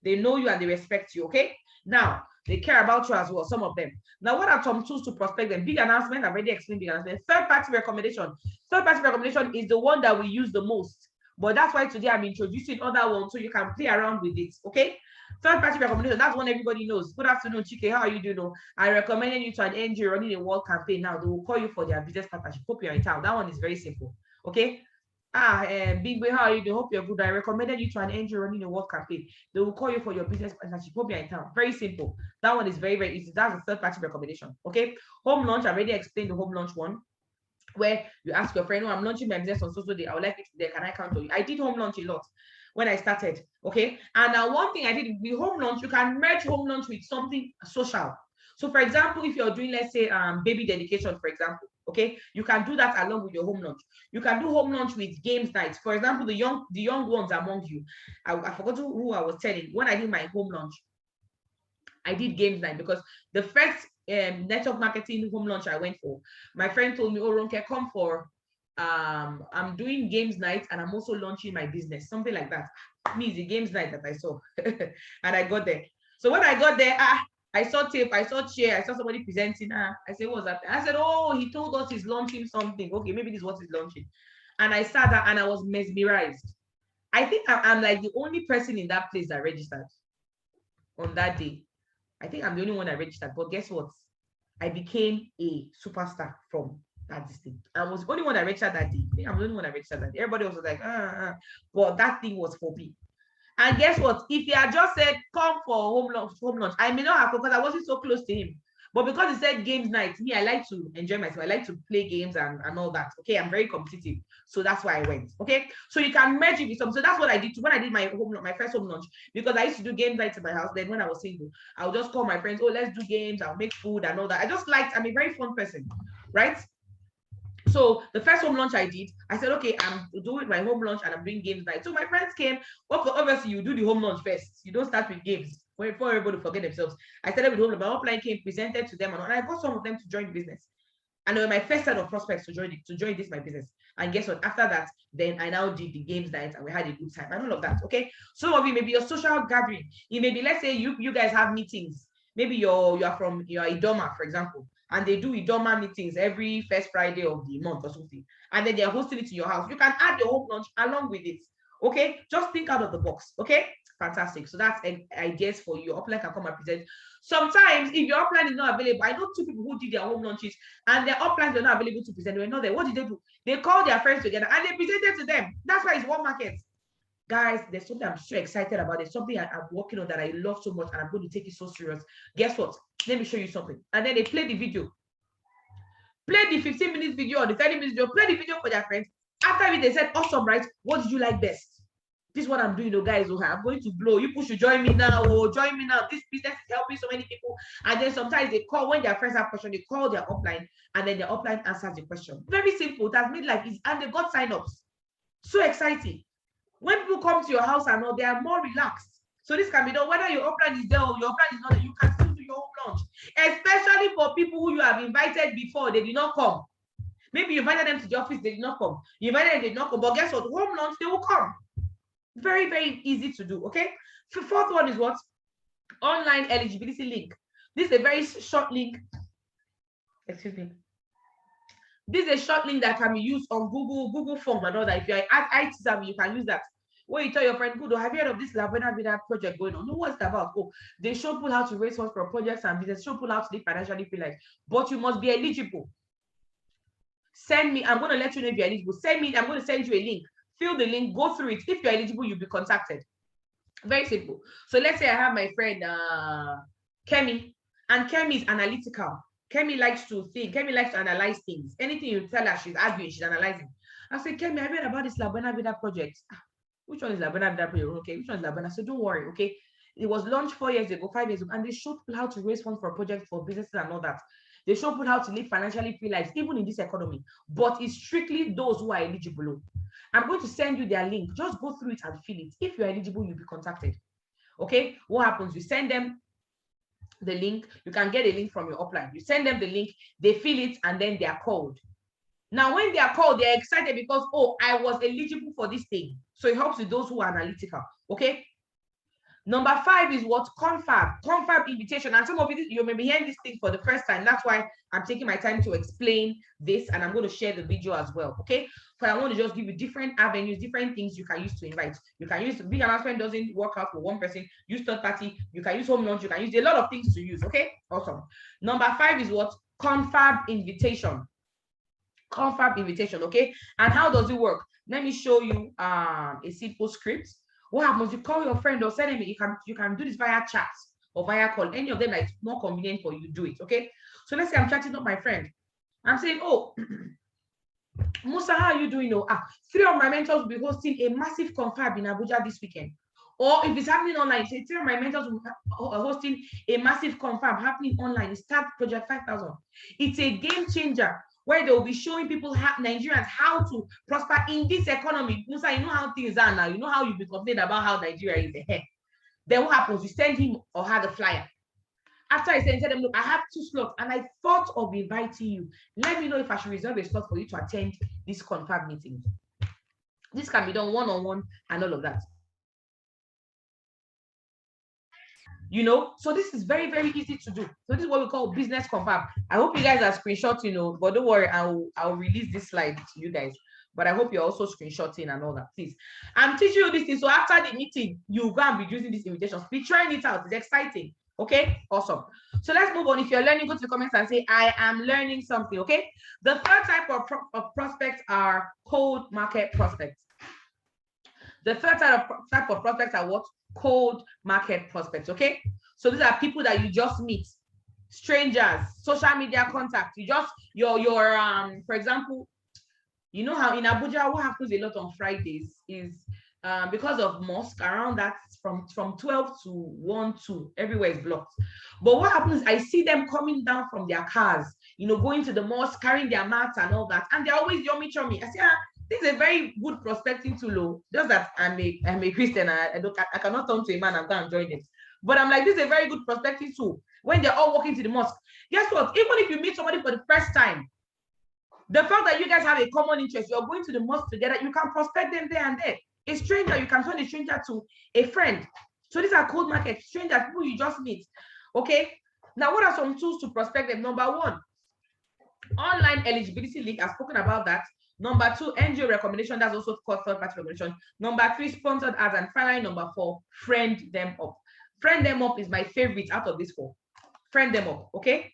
They know you and they respect you. Okay, now they care about you as well, some of them. Now, what are some tools to prospect them? Big announcement, I've already explained big announcement. Third-party recommendation. Third-party recommendation is the one that we use the most. But that's why today I'm introducing other ones so you can play around with it, okay? Third-party recommendation, that's one everybody knows. Good afternoon, Chike, how are you doing? I recommended you to an NGO running a world campaign. Now, they will call you for their business partnership. Hope you're in town. That one is very simple, okay? Big Boy, how are you doing? Hope you're good. I recommended you to an NGO running a work campaign. They will call you for your business partnership. Hope you're in town. Very simple. That one is very, very easy. That's a third-party recommendation. Okay. Home launch. I already explained the home launch one, where you ask your friend, oh, I'm launching my business on social day. I would like it there. Can I count on you? I did home launch a lot when I started. Okay. And now one thing I did with home launch, you can merge home launch with something social. So for example, if you're doing, let's say, baby dedication, for example, okay, you can do that along with your home launch. You can do home launch with games nights. For example, the young ones among you, I forgot who I was telling. When I did my home launch, I did games night because the first network marketing home launch I went for, my friend told me, oh, Ronke, come for, I'm doing games night and I'm also launching my business, something like that. Me, it's the games night that I saw. And I got there. So when I got there, I saw tape, I saw chair, I saw somebody presenting. I said, what was that? I said, oh, he told us he's launching something. Okay, maybe this is what he's launching. And I sat there and I was mesmerized. I think I'm like the only person in that place that registered on that day. I think I'm the only one that registered. But guess what? I became a superstar from that thing. I was the only one that registered that day. I think I'm the only one that registered that day. Everybody was like, but that thing was for me. And guess what? If he had just said, come for home launch, I may not have, because I wasn't so close to him. But because he said games night, me, I like to enjoy myself. I like to play games and all that. Okay, I'm very competitive. So that's why I went. Okay, so you can merge it with some. So that's what I did when I did my first home launch, because I used to do game nights in my house. Then when I was single, I would just call my friends, oh, let's do games. I'll make food and all that. I just liked, I'm a very fun person, right? So the first home launch I did, I said, okay, I'm doing my home launch and I'm doing games night. So my friends came. Well, obviously, you do the home launch first. You don't start with games before everybody forget themselves. I started with home launch. My upline came, presented to them, and I got some of them to join the business. And they were my first set of prospects to join this my business. And guess what? After that, then I now did the games night and we had a good time and all of that. Okay. Some of you, maybe your social gathering. It may be, let's say you guys have meetings. Maybe you're Idoma, for example. And they do Idoma meetings every first Friday of the month or something. And then they're hosting it in your house. You can add your home launch along with it. Okay, just think out of the box. Okay, fantastic. So that's ideas for you. Upline can come and present. Sometimes, if your upline is not available, I know 2 people who did their home launches and their uplines were not available to present. They were not there. What did they do? They called their friends together and they presented to them. That's why it's one market. Guys, there's something I'm so excited about. There's something I'm working on that I love so much, and I'm going to take it so serious. Guess what? Let me show you something. And then they play the video. Play the 15-minute video or the 30-minute video. Play the video for their friends. After it, they said, awesome, right? What did you like best? this is what I'm doing, guys. I'm going to blow. You people should join me now. Oh, join me now. This business is helping so many people. And then sometimes they call when their friends have question, they call their upline, and then their upline answers the question. Very simple. It has made life easy, and they got sign-ups. So exciting. When people come to your house and all, they are more relaxed. So this can be done whether your upline is there or your upline is not there. You can still do your home launch, especially for people who you have invited before. They did not come. Maybe you invited them to the office, they did not come. You invited them, they did not come. But guess what? Home launch, they will come. Very, very easy to do. Okay. The fourth one is what? Online eligibility link. This is a very short link. Excuse me. This is a short link that can be used on Google Form and all that. If you're at IT Savvy, you can use that. Where you tell your friend, good, have you heard of this Lavena Vida project going on? No, what's it about? Oh, they show people how to raise funds for projects and business, show people how to live financially free life. But you must be eligible. Send me, I'm going to let you know if you're eligible. Send me, I'm going to send you a link. Fill the link, go through it. If you're eligible, you'll be contacted. Very simple. So let's say I have my friend Kemi, and Kemi is analytical. Kemi likes to think. Kemi likes to analyze things. Anything you tell her, she's arguing, she's analyzing. I say, Kemi, have you heard about this Lavena Vida project? Which one is Lavena Vida project? Okay, which one is Lavena? So don't worry, okay? It was launched 4 years ago, 5 years ago, and they showed people how to raise funds for projects, for businesses and all that. They show people how to live financially free lives, even in this economy. But it's strictly those who are eligible. I'm going to send you their link. Just go through it and fill it. If you're eligible, you'll be contacted. Okay? What happens? You send them the link. You can get a link from your upline. You send them the link, they fill it, and then they are called. Now, when they are called, they're excited because, oh, I was eligible for this thing. So it helps with those who are analytical. Okay? Number 5 is what? Confab invitation. And some of you may be hearing this thing for the first time. That's why I'm taking my time to explain this, and I'm going to share the video as well. Okay? But I want to just give you different avenues, different things you can use to invite. You can use big announcement, doesn't work out for one person. Use third party. You can use home launch. You can use a lot of things to use. Okay? Awesome. Number 5 is what? Confab invitation. Confab invitation. Okay? And how does it work? Let me show you a simple script. What happens? You call your friend or send him. You can do this via chat or via call. Any of them that is more convenient for you, do it. Okay. So let's say I'm chatting up my friend. I'm saying, oh, Musa, how are you doing? Oh, 3 of my mentors will be hosting a massive confab in Abuja this weekend. Or if it's happening online, say 3 of my mentors will be hosting a massive confab happening online. Start Project 5,000. It's a game changer, where they will be showing people, Nigerians, how to prosper in this economy. Musa, you know how things are now. You know how you've been complaining about how Nigeria is ahead. Then what happens? You send him or her the flyer. After I send them, look, I have 2 slots, and I thought of inviting you. Let me know if I should reserve a slot for you to attend this confab meeting. This can be done one-on-one and all of that. You know, so this is very, very easy to do. So this is what we call business confab. I hope you guys are screenshotting, but don't worry, I'll release this slide to you guys. But I hope you're also screenshotting and all that, please. I'm teaching you this thing, so after the meeting, you go and be using these invitations. Be trying it out. It's exciting. Okay, awesome. So let's move on. If you're learning, go to the comments and say, I am learning something. Okay. The third type of prospects are cold market prospects. The third type of prospects are what? Cold market prospects. Okay, so these are people that you just meet, strangers, social media contacts. You just your for example, you know how in Abuja what happens a lot on Fridays is because of mosque around that from 12 to 1 2 everywhere is blocked. But what happens, I see them coming down from their cars, you know, going to the mosque, carrying their mats and all that, and they're always yummy chummy. I say, this is a very good prospecting tool. Just that I'm a Christian. I cannot turn to a man and go and join it. But I'm like, this is a very good prospecting tool. When they're all walking to the mosque, guess what? Even if you meet somebody for the first time, the fact that you guys have a common interest, you're going to the mosque together, you can prospect them there and there. A stranger, you can turn a stranger to a friend. So these are cold market strangers, people you just meet. Okay. Now, what are some tools to prospect them? Number 1, online eligibility link. I've spoken about that. Number 2, NGO recommendation. That's also called third-party recommendation. Number 3, sponsored ads. And finally, number 4, friend them up. Friend them up is my favorite out of these 4. Friend them up, okay?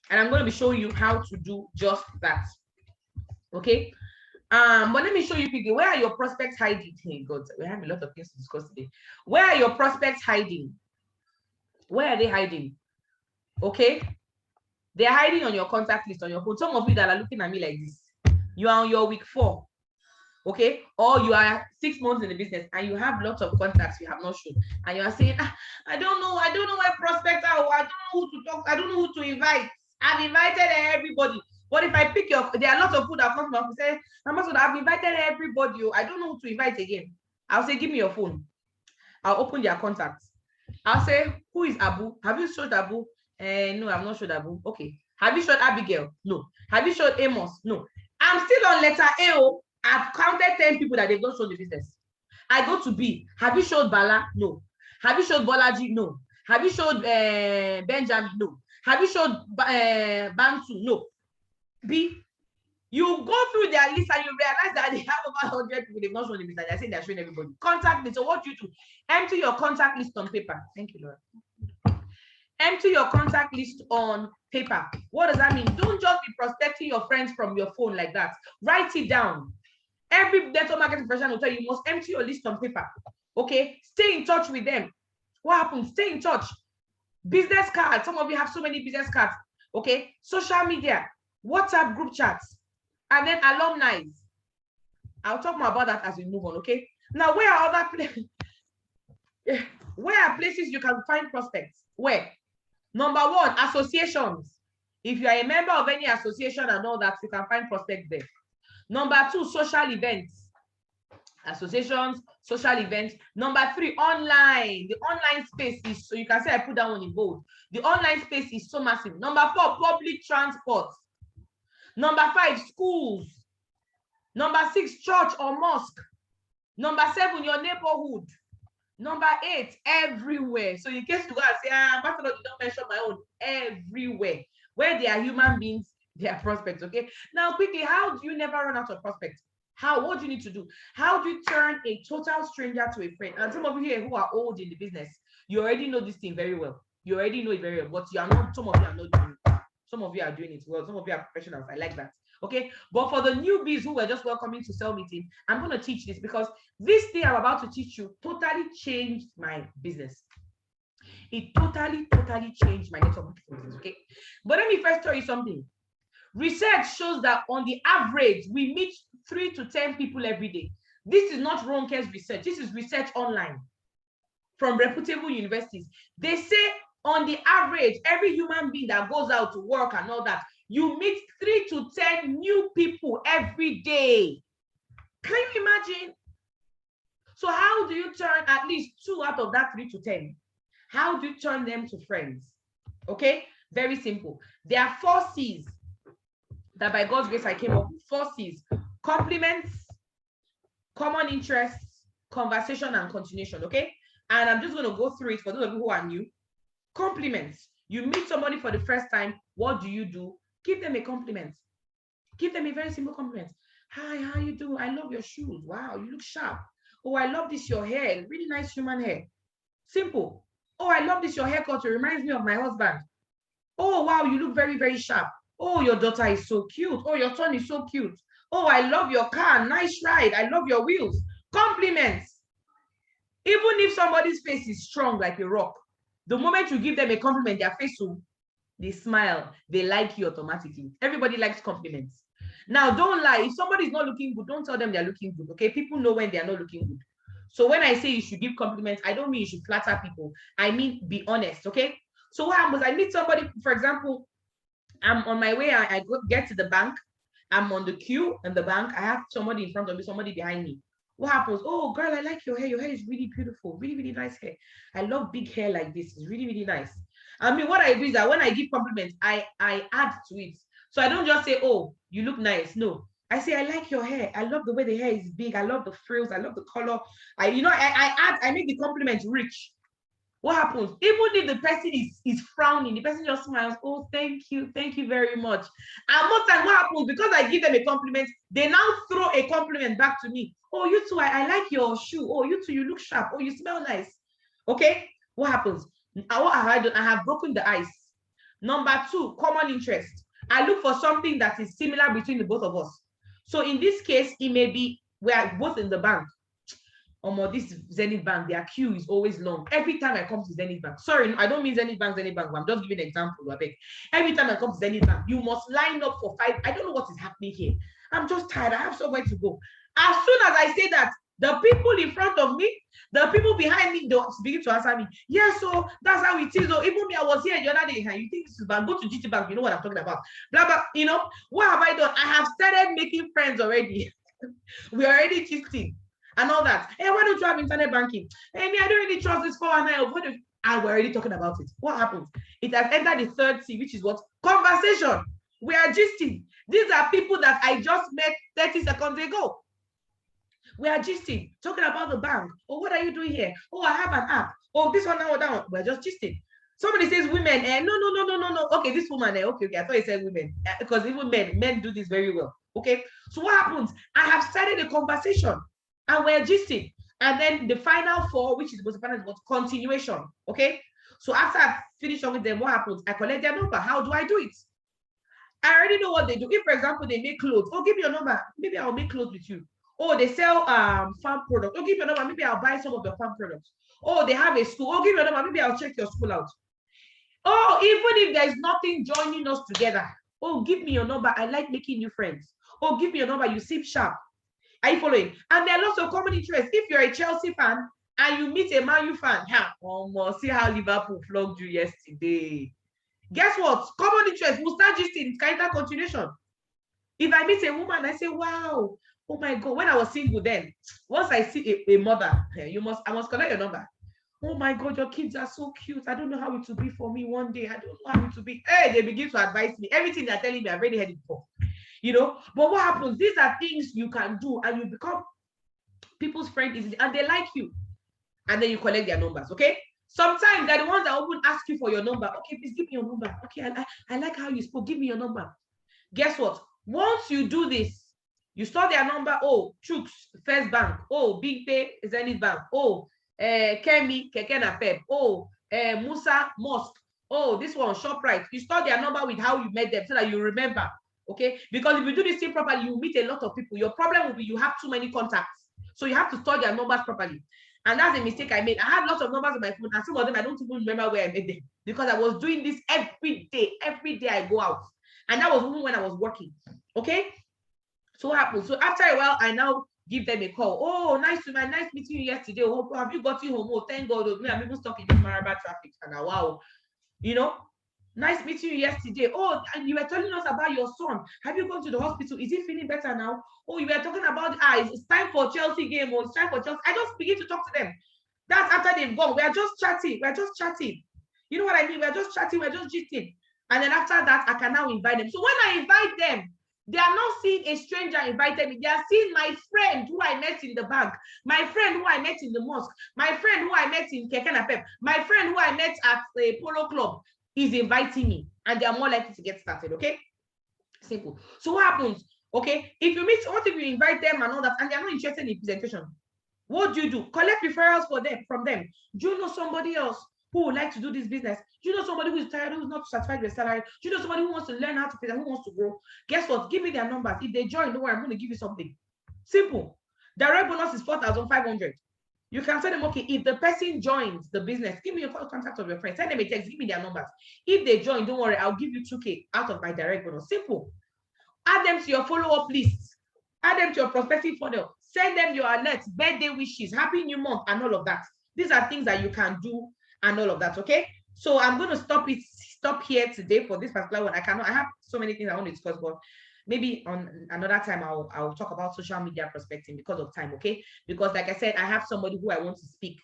And I'm going to be showing you how to do just that, okay? But let me show you quickly. Where are your prospects hiding? Hey, God, we have a lot of things to discuss today. Where are your prospects hiding? Where are they hiding? Okay? They're hiding on your contact list on your phone. Some of you that are looking at me like this, you are on your week 4. Okay, or you are 6 months in the business and you have lots of contacts you have not shown, and you are saying, I don't know where prospects are, I don't know who to talk, I don't know who to invite. I've invited everybody. But if I pick there are lots of food that come from say, I've invited everybody. I don't know who to invite again. I'll say, give me your phone. I'll open their contacts. I'll say, who is Abu? Have you showed Abu? No, I've not showed Abu. Okay. Have you showed Abigail? No. Have you showed Amos? No. I'm still on letter A. I've counted 10 people that they've not shown the business. I go to B. Have you showed Bala? No. Have you showed Bolaji? No. Have you showed Benjamin? No. Have you showed Bantu? No. B. You go through their list and you realize that they have over 100 people they've not shown the business. They're saying they're showing everybody. Contact list. So what you do? Empty your contact list on paper. Thank you, Laura. Empty your contact list on paper. What does that mean? Don't just be prospecting your friends from your phone like that. Write it down. Every network marketing professional will tell you, you must empty your list on paper. Okay? Stay in touch with them. What happens? Stay in touch. Business cards. Some of you have so many business cards. Okay? Social media, WhatsApp group chats, and then alumni. I'll talk more about that as we move on. Okay? Now, where are other places? Where are places you can find prospects? Where? Number one, associations. If you are a member of any association and all that, you can find prospects there. Number two, social events. Associations, social events. Number three, online. The online space is, so you can say I put that one in bold. The online space is so massive. Number four, public transport. Number five, schools. Number six, church or mosque. Number seven, your neighborhood. Number eight, everywhere. So in case you go and say, Ambassador did not mention my own, everywhere. Where there are human beings, there are prospects, okay? Now, quickly, how do you never run out of prospects? How? What do you need to do? How do you turn a total stranger to a friend? And some of you here who are old in the business, you already know this thing very well. You already know it very well, but you are not, some of you are not doing it. Some of you are doing it well. Some of you are professionals. I like that. Okay, but for the newbies who were just welcoming to Sell Meeting, I'm going to teach this because this thing I'm about to teach you totally changed my business. It totally changed my network marketing business. Okay, but let me first tell you something. Research shows that on the average, we meet 3 to 10 people every day. This is not Ronke's research. This is research online from reputable universities. They say on the average, every human being that goes out to work and all that, you meet 3 to 10 new people every day. Can you imagine? So how do you turn at least 2 out of that 3 to 10? How do you turn them to friends? Okay, very simple. There are 4 C's that by God's grace I came up with. 4 C's: compliments, common interests, conversation, and continuation. Okay, and I'm just going to go through it for those of you who are new. Compliments. You meet somebody for the first time. What do? Give them a compliment. Give them a very simple compliment. Hi, how you doing? I love your shoes. Wow, you look sharp. Oh, I love this, your hair. Really nice human hair. Simple. Oh, I love this, your haircut. It reminds me of my husband. Oh, wow, you look very, very sharp. Oh, your daughter is so cute. Oh, your son is so cute. Oh, I love your car. Nice ride. I love your wheels. Compliments. Even if somebody's face is strong like a rock, the moment you give them a compliment, their face will, they smile, they like you automatically. Everybody likes compliments. Now, don't lie. If somebody is not looking good, don't tell them they're looking good, okay? People know when they're not looking good. So when I say you should give compliments, I don't mean you should flatter people. I mean, be honest, okay? So what happens, I meet somebody, for example, I'm on my way, I get to the bank, I'm on the queue in the bank, I have somebody in front of me, somebody behind me. What happens? Oh, girl, I like your hair. Your hair is really beautiful. Really, really nice hair. I love big hair like this. It's really, really nice. I mean, what I do is that when I give compliments, I add to it. So I don't just say, oh, you look nice. No, I say, I like your hair. I love the way the hair is big. I love the frills. I love the color. I make the compliment rich. What happens? Even if the person is frowning, the person just smiles. Oh, thank you very much. And most times, what happens? Because I give them a compliment, they now throw a compliment back to me. Oh, you too, I like your shoe. Oh, you too, you look sharp. Oh, you smell nice. Okay, what happens? I have broken the ice. Number 2, common interest. I look for something that is similar between the both of us. So in this case, it may be we are both in the bank. This Zenith Bank, their queue is always long. Every time I come to Zenith Bank, sorry, I don't mean Zenith Bank. I'm just giving an example. Every time I come to Zenith Bank, you must line up for 5. I don't know what is happening here. I'm just tired. I have somewhere to go. As soon as I say that, the people in front of me, the people behind me, they'll begin to answer me. Yeah, so that's how it is. So even me, I was here the other day. You think this is bad? Go to GT Bank. You know what I'm talking about. Blah, blah. You know, what have I done? I have started making friends already. We're already gisting and all that. Hey, why don't you have internet banking? Hey, me, I don't really trust this 419. And we're already talking about it. What happens? It has entered the third C, which is what? Conversation. We are gisting. These are people that I just met 30 seconds ago. We are gisting, talking about the bank. Oh, what are you doing here? Oh, I have an app. Oh, this one, now, that one. We're just gisting. Somebody says women. No. Okay, this woman. Okay. I thought you said women. Because even men do this very well. Okay. So what happens? I have started a conversation and we're gisting. And then the final four, which is the most important, was continuation. Okay. So after I finish up with them, what happens? I collect their number. How do I do it? I already know what they do. If, for example, they make clothes, oh, give me your number. Maybe I'll make clothes with you. Oh, they sell farm products. Oh, give me your number. Maybe I'll buy some of the farm products. Oh, they have a school. Oh, give me your number. Maybe I'll check your school out. Oh, even if there's nothing joining us together. Oh, give me your number. I like making new friends. Oh, give me your number. You seem sharp. Are you following? And there are lots of common interests. If you're a Chelsea fan and you meet a Man U fan, see how Liverpool flogged you yesterday. Guess what? Common interest. We'll start just in kind of continuation. If I meet a woman, I say, wow, oh my God. When I was single then, once I see a mother, I must collect your number. Oh my God, your kids are so cute. I don't know how it will be for me one day. I don't know how it will be. Hey, they begin to advise me. Everything they're telling me, I've already heard it before. You know, but what happens? These are things you can do and you become people's friend easily and they like you. And then you collect their numbers, okay? Sometimes they're the ones that often ask you for your number. Okay, please give me your number. Okay, I like how you spoke. Give me your number. Guess what? Once you do this, you store their number. Oh, Chooks, First Bank. Oh, Big Pay, Zenith Bank. Oh, Kemi, Kekena Pep. Oh, Musa, Mosque. Oh, this one, ShopRite. You store their number with how you met them so that you remember. Okay, because if you do this thing properly, you meet a lot of people. Your problem will be you have too many contacts. So you have to store their numbers properly. And that's a mistake I made. I had lots of numbers on my phone, and some of them I don't even remember where I made them because I was doing this every day. Every day I go out. And that was even when I was working. Okay. So what happened? So after a while, I now give them a call. Oh, nice meeting you yesterday. Oh, have you got you home? Oh, thank God. I'm even stuck in this Maraba traffic. And wow, you know. Nice meeting you yesterday. Oh, and you were telling us about your son. Have you gone to the hospital? Is he feeling better now? Oh, you were talking about it's time for Chelsea game or it's time for Chelsea. I just begin to talk to them. That's after they've gone. We are just chatting. You know what I mean? We're just chatting. We're just gisting. And then after that, I can now invite them. So when I invite them, they are not seeing a stranger invited me. They are seeing my friend who I met in the bank, my friend who I met in the mosque, my friend who I met in Kekena Pep, my friend who I met at the Polo Club. Is inviting me and they are more likely to get started. Okay, simple. So what happens? Okay, if you meet, what if you invite them and all that and they are not interested in presentation? What do? Collect referrals from them. Do you know somebody else who would like to do this business? Do you know somebody who is tired, who's not satisfied with salary? Do you know somebody who wants to learn how to present, who wants to grow? Guess what? Give me their numbers. If they join, don't worry, I'm going to give you something simple. Direct bonus is 4,500. You can tell them, okay, if the person joins the business, give me your contact of your friend, send them a text, give me their numbers. If they join, don't worry, I'll give you 2K out of my direct bonus. Simple. Add them to your follow-up list. Add them to your prospective funnel. Send them your alerts, birthday wishes, happy new month, and all of that. These are things that you can do and all of that, okay? So I'm going to stop here today for this particular one. I have so many things I want to discuss, but maybe on another time I'll talk about social media prospecting because of time, okay? Because like I said, I have somebody who I want to speak,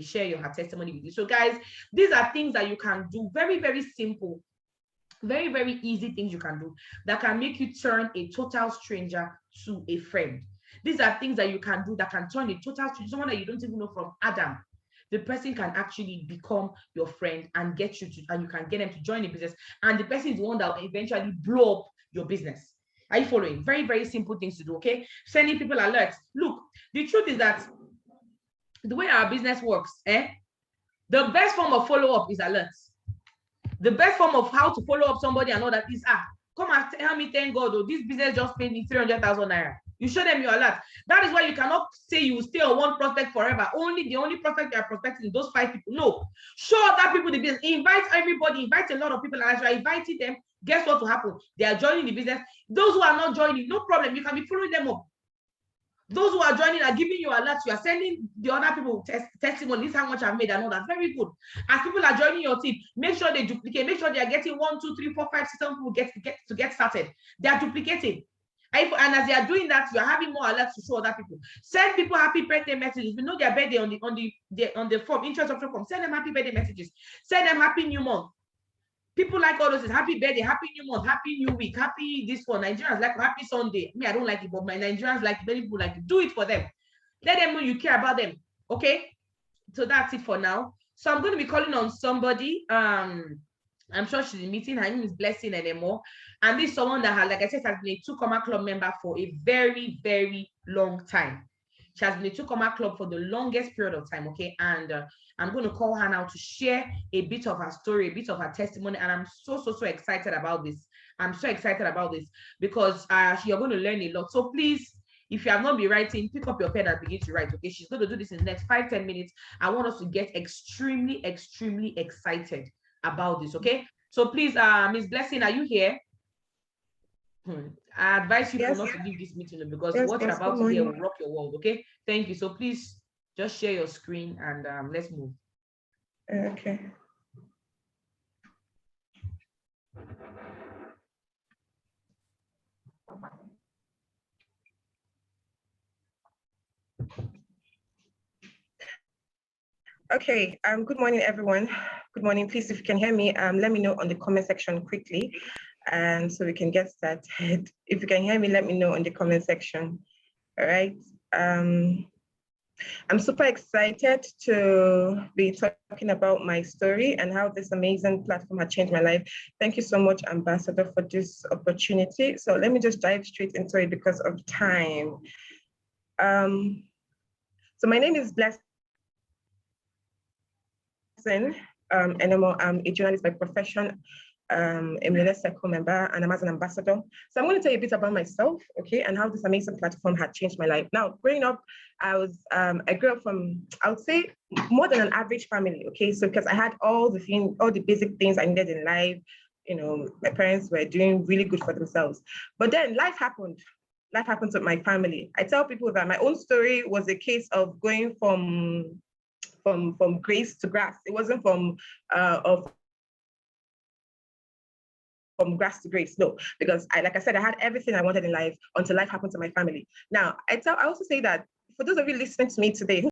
share her testimony with you. So guys, these are things that you can do, very, very simple, very, very easy things you can do that can make you turn a total stranger to a friend. These are things that you can do that can turn a total stranger, someone that you don't even know from Adam. The person can actually become your friend and get you to, and you can get them to join the business. And the person is the one that will eventually blow up your business. Are you following? Very, very simple things to do, okay? Sending people alerts. Look, the truth is that the way our business works, the best form of follow-up is alerts. The best form of how to follow up somebody and all that is, come and tell me, thank God, this business just paid me 300,000 naira. You show them your alert. That is why you cannot say you will stay on one prospect forever. The only prospect you are prospecting those 5 people. No, show other people the business. Invite everybody. Invite a lot of people. And as you are inviting them, guess what will happen? They are joining the business. Those who are not joining, no problem. You can be following them up. Those who are joining are giving you alerts. You are sending the other people testimony. This is how much I've made and all that. Very good. As people are joining your team, make sure they duplicate. Make sure they are getting 1, 2, 3, 4, 5, 6, 7 people get started. They are duplicating. And as they are doing that, you are having more alerts to show other people. Send people happy birthday messages. We know their birthday on the form, interest option form. Send them happy birthday messages. Send them happy new month. People like all those. Happy birthday, happy new month, happy new week, happy this one. Nigerians like happy Sunday. Me, I don't like it, but my Nigerians like it. Many people like it. Do it for them. Let them know you care about them. Okay. So that's it for now. So I'm going to be calling on somebody. I'm sure she's in meeting. Her name is Blessing anymore. And this is someone that has, like I said, has been a 2 Comma Club member for a very, very long time. She has been a 2 Comma Club for the longest period of time, okay? And I'm going to call her now to share a bit of her story, a bit of her testimony. And I'm so excited about this. I'm so excited about this because you're going to learn a lot. So please, if you have not been writing, pick up your pen and begin to write, okay? She's going to do this in the next 5-10 minutes. I want us to get extremely excited about this, okay? So please, Miss Blessing, are you here? I advise you not to leave this meeting because what you're about to hear will rock your world, okay? Thank you. So please just share your screen and let's move. Okay. Okay, good morning, everyone. Good morning. Please, if you can hear me, let me know on the comment section quickly, and so we can get started. If you can hear me, let me know in the comment section. All right. I'm super excited to be talking about my story and how this amazing platform has changed my life. Thank you so much, Ambassador, for this opportunity. So let me just dive straight into it because of time. So my name is Blessing. And I'm a journalist by profession, a Millionaire Circle member, and I'm as an ambassador. So I'm going to tell you a bit about myself, okay, and how this amazing platform had changed my life. Now, growing up, I grew up from, I would say, more than an average family, okay? So because I had all the basic things I needed in life, you know, my parents were doing really good for themselves. But then life happened. Life happened to my family. I tell people that my own story was a case of going from grace to grass. It wasn't from grass to grace, no, because like I said, I had everything I wanted in life until life happened to my family. Now, I also say that for those of you listening to me today who